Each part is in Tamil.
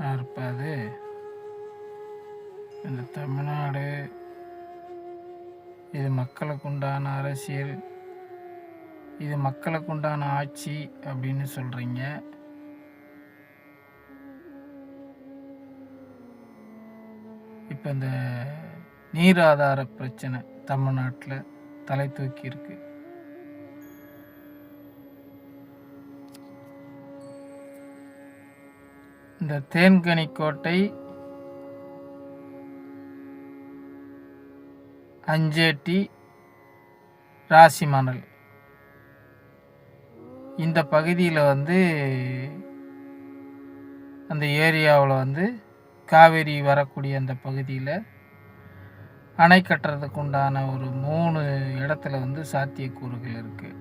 இருப்பது இந்த தமிழ்நாடு இது மக்களுக்கு உண்டான அரசியல், இது மக்களுக்கு உண்டான ஆட்சி அப்படின்னு சொல்கிறீங்க. இப்போ இந்த நீர் ஆதார பிரச்சனை தமிழ்நாட்டில் தலை தூக்கி இருக்கு. இந்த தேன்கனிக்கோட்டை, அஞ்சேட்டி, ராசிமணல் இந்த பகுதியில் அந்த ஏரியாவில் காவேரி வரக்கூடிய அந்த பகுதியில் அணை கட்டுறதுக்கு உண்டான ஒரு 3 இடத்துல சாத்தியக்கூறுகள் இருக்குது.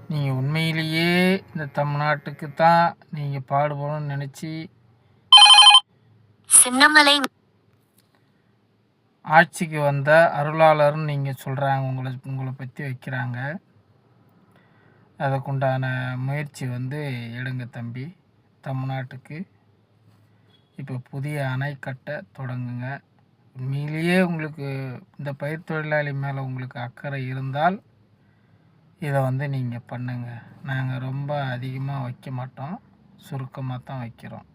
நீங்கள் உண்மையிலேயே இந்த தமிழ்நாட்டுக்கு தான் நீங்கள் பாடுபடணும்னு நினச்சி சின்னமலை ஆட்சிக்கு வந்த அருளாளர்னு நீங்கள் சொல்கிறாங்க, உங்களை பற்றி வைக்கிறாங்க. அதுக்குண்டான முயற்சி எடுங்க தம்பி. தமிழ்நாட்டுக்கு இப்போ புதிய அணை கட்ட தொடங்குங்க. உண்மையிலேயே உங்களுக்கு இந்த பயிர் தொழிலாளி மேலே உங்களுக்கு அக்கறை இருந்தால் இதை நீங்கள் பண்ணுங்கள். நாங்கள் ரொம்ப அதிகமாக வைக்க மாட்டோம், சுருக்கமாக தான் வைக்கிறோம்.